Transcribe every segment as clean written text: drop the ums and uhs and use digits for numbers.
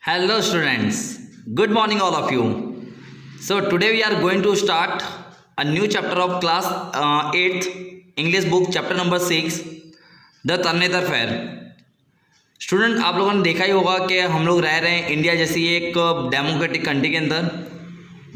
Hello students, good morning all of you. So today we are going to start a new chapter of class 8th English book chapter number 6 The Tarnetar Fair. Student आप लोगों ने देखा ही होगा कि हम लोग रह रहे हैं इंडिया जैसी एक डेमोक्रेटिक कंट्री के अंदर।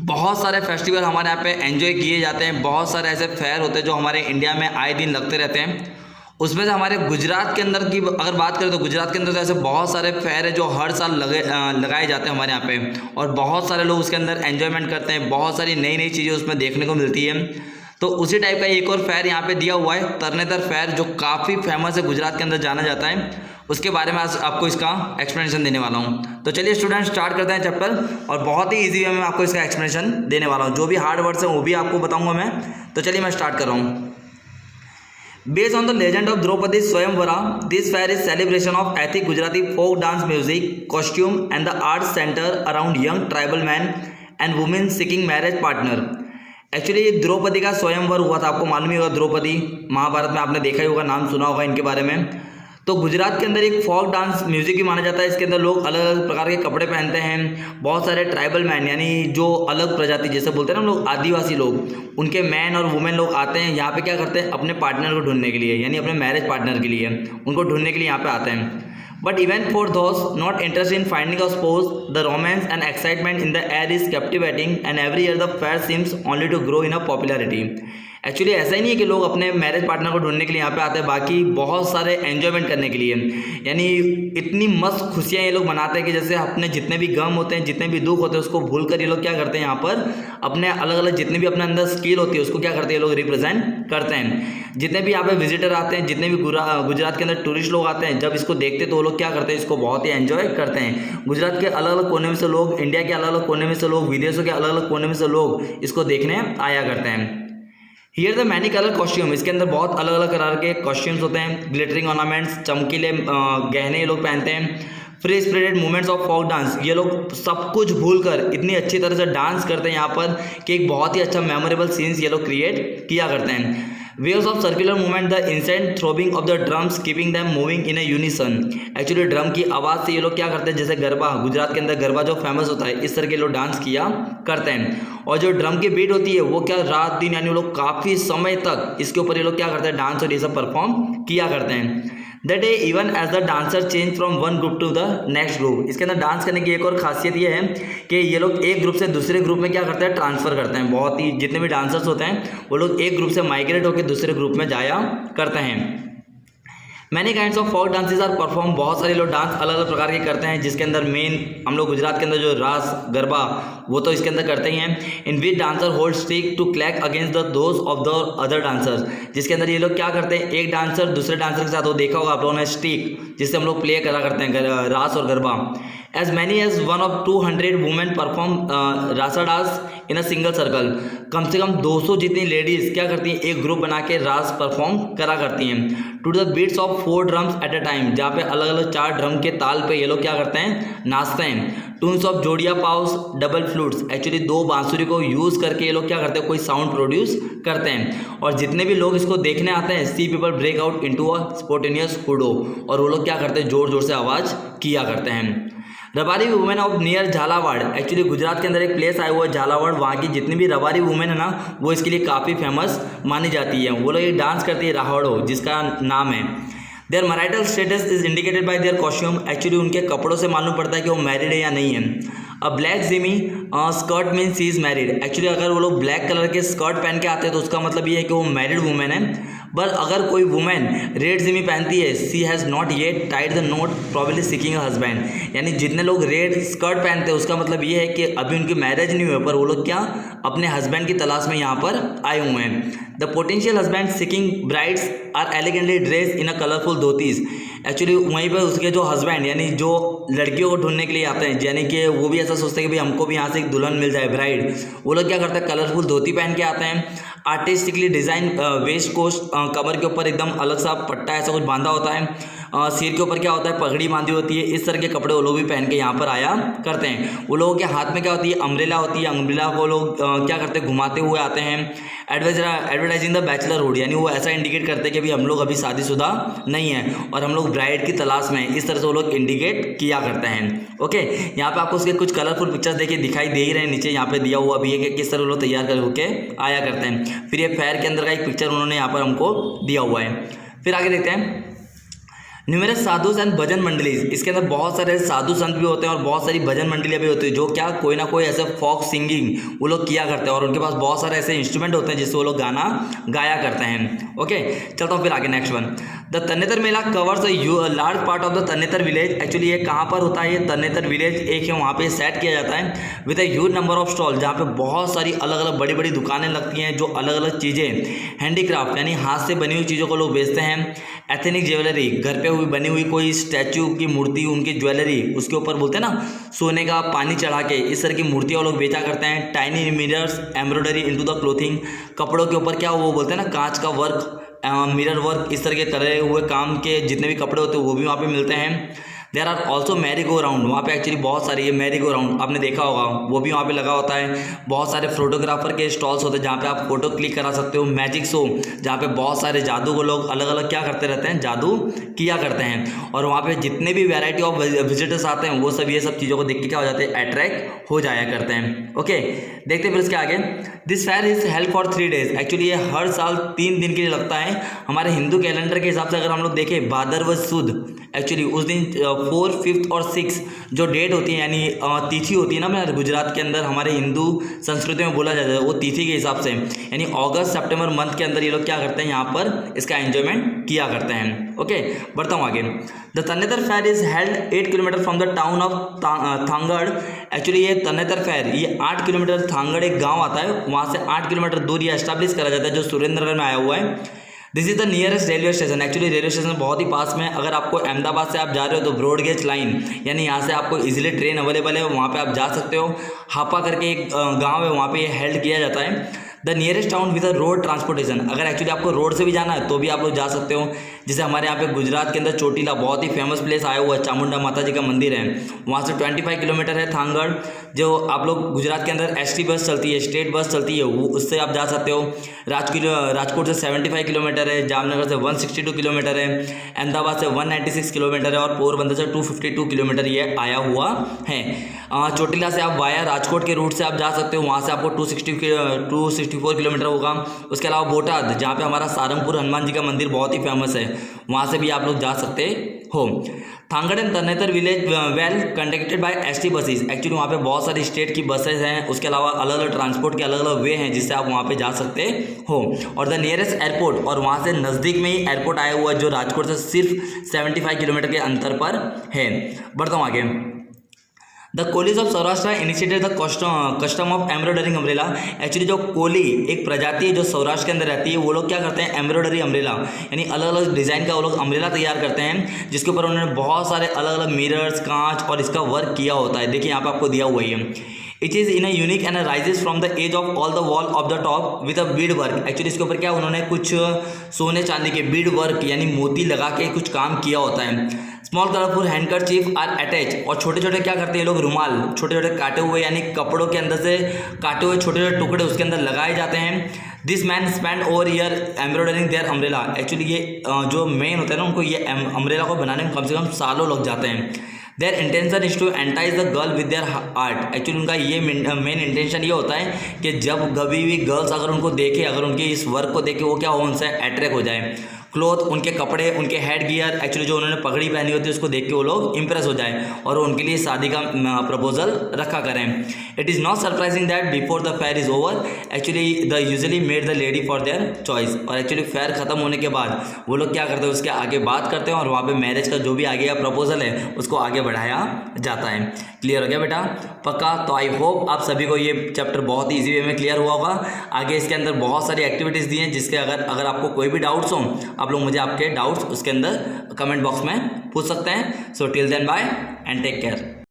बहुत सारे फेस्टिवल हमारे यहाँ पे एंजॉय किए जाते हैं, बहुत सारे ऐसे फेयर होते हैं जो हमारे इंडिया में आए दिन लगते रहते हैं। उसमें से हमारे गुजरात के अंदर की अगर बात करें तो गुजरात के अंदर तो ऐसे बहुत सारे फेयर है जो हर साल लगाए जाते हैं हमारे यहाँ पे, और बहुत सारे लोग उसके अंदर एंजॉयमेंट करते हैं, बहुत सारी नई नई चीज़ें उसमें देखने को मिलती है। तो उसी टाइप का एक और फेयर यहाँ पे दिया हुआ है, तरनेतर फेयर, जो काफ़ी फेमस है, गुजरात के अंदर जाना जाता है। उसके बारे में आज आपको इसका एक्सप्लेनेशन देने वाला हूँ। तो चलिए स्टूडेंट स्टार्ट करते हैं चैप्टर, और बहुत ही ईजी वे में आपको इसका एक्सप्लेनेशन देने वाला हूँ। जो भी हार्ड वर्ड्स हैं वो भी आपको बताऊँगा मैं। तो चलिए मैं स्टार्ट कर रहा हूँ। Based on the legend of Draupadi Swayamvara, this fair is celebration of ethnic Gujarati folk dance music, costume and the arts center around young tribal men and women seeking marriage partner. Actually ये द्रौपदी का स्वयंवर हुआ था, आपको मालूम ही होगा, द्रौपदी महाभारत में आपने देखा ही होगा, नाम सुना होगा इनके बारे में। तो गुजरात के अंदर एक फोक डांस म्यूजिक भी माना जाता है। इसके अंदर लोग अलग अलग प्रकार के कपड़े पहनते हैं। बहुत सारे ट्राइबल मैन यानी जो अलग प्रजाति जैसे बोलते हैं ना हम लोग, आदिवासी लोग, उनके मैन और वुमेन लोग आते हैं यहाँ पे। क्या करते हैं? अपने पार्टनर को ढूंढने के लिए, यानी अपने मैरिज पार्टनर के लिए उनको ढूंढने के लिए यहाँ पे आते हैं। But even for those not interested in finding a spouse, the romance and excitement in the air is captivating, and every year the fair seems only to grow in a popularity. Actually ऐसा ही नहीं है कि लोग अपने marriage partner को ढूंढने के लिए यहाँ पे आते हैं, बाकी बहुत सारे एंजॉयमेंट करने के लिए। यानी इतनी मस्त खुशियाँ ये लोग मनाते हैं कि जैसे अपने जितने भी गम होते हैं, जितने भी दुख होते हैं, उसको भूल कर ये लोग क्या करते हैं, यहाँ पर अपने अलग अलग जितने भी अपने अंदर स्किल होती है उसको क्या करते हैं, ये लोग रिप्रेजेंट करते हैं। जितने भी यहाँ पे विजिटर आते हैं, जितने भी गुजरात के अंदर टूरिस्ट लोग आते हैं, जब इसको देखते हैं तो वो लोग क्या करते हैं, इसको बहुत ही एंजॉय करते हैं। गुजरात के अलग अलग कोने में से लोग, इंडिया के अलग अलग कोने में से लोग, विदेशों के अलग अलग कोने में से लोग इसको देखने आया करते हैं। Here the many colour costume, इसके अंदर बहुत अलग अलग प्रकार के कॉस्ट्यूम्स होते हैं। ग्लिटरिंग ऑर्नामेंट्स, चमकीले गहने ये लोग पहनते हैं। Free spirited movements of folk dance, ये लोग सब कुछ भूलकर इतनी अच्छी तरह से डांस करते हैं यहाँ पर कि एक बहुत ही अच्छा मेमोरेबल सीन्स ये लोग क्रिएट किया करते हैं। Waves of circular movement, the incessant throbbing of the drums keeping them moving in a unison. Actually drum की आवाज़ से ये लोग क्या करते हैं, जैसे गरबा, गुजरात के अंदर गरबा जो फेमस होता है, इस तरह के लोग डांस किया करते हैं। और जो ड्रम की बीट होती है वो क्या रात दिन, यानी वो लोग काफ़ी समय तक इसके ऊपर ये लोग क्या करते हैं, डांस और ये सब परफॉर्म किया करते हैं। That day even as the dancer change from one group to the next group, इसके अंदर डांस करने की एक और खासियत ये है कि ये लोग एक ग्रुप से दूसरे ग्रुप में क्या करते हैं, ट्रांसफ़र करते हैं। बहुत ही जितने भी डांसर्स होते हैं वो लोग एक ग्रुप से माइग्रेट होकर दूसरे ग्रुप में जाया करते हैं। Many kinds of folk dances are perform, बहुत सारे लोग डांस अलग अलग प्रकार के करते हैं, जिसके अंदर मेन हम लोग गुजरात के अंदर जो रास गरबा वो तो इसके अंदर करते ही हैं। In which dancer hold stick to clack against the those of the other dancers, जिसके अंदर ये लोग क्या करते हैं, एक डांसर दूसरे डांसर के साथ, वो देखा होगा आप लोगों ने, स्टिक जिससे हम लोग प्ले करा करते हैं रास और Garba. As many as 1 of 200 women perform Raasa dance in a single circle, कम से कम 200 जितनी लेडीज़ क्या करती हैं, एक ग्रुप बना के रास परफॉर्म करा करती हैं। To the beats of 4 drums at a time, जहाँ पे अलग अलग 4 ड्रम के ताल पे ये लोग क्या करते हैं, नाचते हैं। Toons of Joria pause, double flutes, actually 2 बांसुरी को यूज़ करके ये लोग क्या करते हैं, कोई साउंड प्रोड्यूस करते हैं। और जितने भी लोग इसको देखने आते हैं, see people break out into a spontaneous Hudo, और वो लोग क्या करते हैं, जोर जोर से आवाज़ किया करते हैं। Rabari women of near Jhalawar, actually Gujarat के अंदर एक प्लेस आया हुआ है झालावाड़, वहाँ की जितनी भी रबारी वुमेन है ना वो इसके लिए काफ़ी फेमस मानी जाती है। वो लोग एक डांस करती है राहड़ो, जिसका नाम है। Their marital status is indicated by their costume, actually उनके कपड़ों से मालूम पड़ता है कि वो मैरिड है या नहीं है। A black jimmy skirt means she is married, actually अगर वो लोग ब्लैक कलर के स्कर्ट पहन के आते हैं तो उसका मतलब ये है कि वो मैरिड वुमेन है। बट अगर कोई वुमेन रेड जिमी पहनती है, she has not yet tied the knot probably seeking a husband, यानी जितने लोग रेड स्कर्ट पहनते हैं उसका मतलब ये है कि अभी उनकी मैरिज नहीं हुई, पर वो लोग क्या अपने हस्बैंड की तलाश में यहाँ पर आए हुए हैं। The potential husband seeking brides are elegantly dress in a colourful dhotis, actually वहीं पर उसके जो हस्बैंड यानी जो लड़कियों को ढूंढने के लिए आते हैं, यानी कि वो भी ऐसा सोचते हैं कि भाई हमको भी यहाँ से एक दुल्हन मिल जाए, ब्राइड, वो लोग क्या करते हैं, कलरफुल धोती पहन के आते हैं। आर्टिस्टिकली डिज़ाइन वेस्ट कोस्ट, कमर के ऊपर एकदम अलग सा पट्टा ऐसा कुछ बांधा होता है। सिर के ऊपर क्या होता है, पगड़ी बांधी होती है, इस तरह के कपड़े वो लोग भी पहन के यहाँ पर आया करते हैं। वो लोगों के हाथ में क्या होती है, अम्ब्रेला होती है। अम्ब्रेला को लोग क्या करते हैं, घुमाते हुए आते हैं। एडवर्टाइजिंग द बैचलरहुड, यानी वो ऐसा इंडिकेट करते हैं कि भाई हम लोग अभी शादीशुदा नहीं है और हम लोग ब्राइड की तलाश में हैं, इस तरह से वो लोग इंडिकेट किया करते हैं। ओके, यहाँ पे आपको उसके कुछ कलरफुल पिक्चर्स देखिए दिखाई दे ही रहे हैं, नीचे यहाँ पे दिया हुआ भी है कि किस तरह वो लोग तैयार कर होके आया करते हैं। फिर ये फेयर के अंदर का एक पिक्चर उन्होंने यहाँ पर हमको दिया हुआ है। फिर आगे देखते हैं, न्यूमेरस साधु एंड भजन मंडलीज, इसके अंदर बहुत सारे साधु संत भी होते हैं और बहुत सारी भजन मंडलियाँ भी होती है, जो क्या कोई ना कोई ऐसे फोक सिंगिंग वो लोग किया करते हैं और उनके पास बहुत सारे ऐसे इंस्ट्रूमेंट होते हैं जिससे वो लोग गाना गाया करते हैं। ओके, चलता हूँ फिर आगे next one. The Tarnetar mela covers large part of the Tarnetar village. Actually ये कहाँ पर होता है, ये तन्नेतर विलेज एक है, वहाँ पे सेट किया जाता है with a huge number of stall, जहाँ पे बहुत सारी अलग अलग बड़ी बड़ी दुकानें लगती हैं जो अलग अलग चीज़ें हैंडीक्राफ्ट यानी हाथ से बनी हुई चीज़ों को लोग बेचते हैं। एथेनिक ज्वेलरी, घर पे हुई बनी हुई कोई स्टैचू की मूर्ति, उनकी ज्वेलरी, उसके ऊपर बोलते हैं ना सोने का पानी चढ़ा के, इस तरह की मूर्तियाँ लोग बेचा करते हैं। Tiny mirrors, embroidery into the clothing, कपड़ों के ऊपर क्या वो बोलते हैं ना कांच का वर्क, मिरर वर्क, इस तरह के करे हुए काम के जितने भी कपड़े होते हैं वो भी वहाँ पे मिलते हैं। There are also merry go round, वहाँ पे एक्चुअली बहुत सारी ये मैरी गो राउंड आपने देखा होगा, वो भी वहाँ पे लगा होता है। बहुत सारे फोटोग्राफर के स्टॉल्स होते हैं जहाँ पे आप फोटो क्लिक करा सकते हो। मैजिक शो, जहाँ पे बहुत सारे जादू को लोग अलग अलग क्या करते रहते हैं, जादू किया करते हैं और वहाँ पे जितने भी वेराइटी ऑफ विजिटर्स आते हैं वो सब ये सब चीज़ों को देख के क्या हो जाते हैं, अट्रैक्ट हो जाया करते हैं। ओके, देखते हैं फिर इसके आगे। This fair is held for 3 days। Actually ये हर साल 3 दिन के लिए लगता है। हमारे हिंदू कैलेंडर के हिसाब से अगर हम लोग देखें भाद्रव सुद, एक्चुअली उस दिन 4, 5 और 6 जो डेट होती है यानी तिथि होती है ना अपने गुजरात के अंदर, हमारे हिंदू संस्कृति में बोला जाता है वो तिथि के हिसाब से, यानी अगस्त सितंबर मंथ के अंदर ये लोग क्या करते हैं, यहाँ पर इसका एंजॉयमेंट किया करते हैं। ओके, बढ़ता हूँ आगे। The Tarnetar fair is held 8 kilometre from the town of Thangadh. Actually ये तन्नेतर फेयर ये 8 किलोमीटर, थांगड़ एक गाँव आता है वहाँ से 8 किलोमीटर दूर ये एस्टैब्लिश करा जाता है जो सुरेंद्रनगर में आया हुआ है। This is the nearest railway station. Actually railway station बहुत ही पास में है। अगर आपको अहमदाबाद से आप जा रहे हो तो ब्रॉड गेज लाइन यानी यहाँ से आपको इजीली ट्रेन अवेलेबल है, वहाँ पे आप जा सकते हो। हापा करके एक गांव है, वहाँ पे हेल्ड किया जाता है। The nearest town with a road transportation, अगर एक्चुअली आपको रोड से भी जाना है तो भी आप लोग जा सकते हो। जैसे हमारे यहाँ पे गुजरात के अंदर चोटीला बहुत ही फेमस प्लेस आया हुआ है, चामुंडा माता जी का मंदिर है, वहाँ से 25 किलोमीटर है थांगड़। जो आप लोग गुजरात के अंदर एसटी बस चलती है, स्टेट बस चलती है, वो उससे आप जा सकते हो। राजकोट से 75 किलोमीटर है, जामनगर से 162 किलोमीटर है, अहमदाबाद से 196 किलोमीटर है और पोरबंदर से 252 किलोमीटर ये आया हुआ है। चोटीला से आप वाया राजकोट के रूट से आप जा सकते हो, वहाँ से आपको 264 किलोमीटर होगा। उसके अलावा बोटाद, जहाँ पे हमारा सारंगपुर हनुमान जी का मंदिर बहुत ही फेमस है, वहाँ से भी आप लोग जा सकते हो। Thangadh and Tarnetar village well connected by ST buses. Actually वहाँ पे बहुत सारी स्टेट की बसेस हैं, उसके अलावा अलग अलग ट्रांसपोर्ट के अलग अलग वे हैं जिससे आप वहाँ पे जा सकते हो। और द नियरेस्ट एयरपोर्ट, और वहाँ से नज़दीक में ही एयरपोर्ट आया हुआ है जो राजकोट से सिर्फ 75 किलोमीटर के अंतर पर है। बढ़ता हूँ आगे। The Kolis of Saurashtra initiated the custom of embroidering umbrella. Actually जो कोली एक प्रजाति है जो सौराष्ट्र के अंदर रहती है, वो लोग क्या करते हैं, एम्ब्रॉयडरी अम्ब्रेला यानी अलग अलग डिज़ाइन का वो लोग अम्ब्रेला तैयार करते हैं जिसके ऊपर उन्होंने बहुत सारे अलग अलग मिरर्स, कांच और इसका वर्क किया होता है। देखिए यहाँ पे आपको दिया हुआ है। It is in a unique and rises from the edge of all the wall of the top with a bead work. Actually इसके ऊपर क्या उन्होंने कुछ सोने चांदी के बीड वर्क यानी मोती लगा के कुछ काम किया होता है। Small colourful handkerchief are attach, और छोटे छोटे क्या करते हैं ये लोग, रुमाल छोटे छोटे काटे हुए यानी कपड़ों के अंदर से काटे हुए छोटे छोटे टुकड़े उसके अंदर लगाए जाते हैं। This man spend over year embroidering their umbrella. Actually ये जो मेन होता है ना, उनको ये अम्ब्रेला को बनाने में कम से कम सालों लग जाते हैं। Their intention is to entice the girl with their art. Actually उनका ये मेन इंटेंशन ये होता है कि जब कभी भी गर्ल्स अगर उनको देखे, अगर उनके इस वर्क को देखे, वो क्या हो, उनसे अट्रैक्ट हो जाए। क्लोथ, उनके कपड़े, उनके हेड गियर, एक्चुअली जो उन्होंने पगड़ी पहनी होती है उसको देख के वो लोग इंप्रेस हो जाए और उनके लिए शादी का प्रपोजल रखा करें। It is not surprising that before the fair is over, actually the usually made the lady for their choice. और एक्चुअली फेयर खत्म होने के बाद वो लोग क्या करते हैं, उसके आगे बात करते हैं और वहाँ पे मैरिज का जो भी आगे का प्रपोजल है उसको आगे बढ़ाया जाता है। क्लियर हो गया बेटा? पक्का? तो आई होप आप सभी को ये चैप्टर बहुत ही ईजी वे में क्लियर हुआ होगा। आगे इसके अंदर बहुत सारी एक्टिविटीज़ दी हैं जिसके अगर आपको कोई भी डाउट्स हो, आप लोग मुझे आपके डाउट्स उसके अंदर कमेंट बॉक्स में पूछ सकते हैं। So till then bye and take care.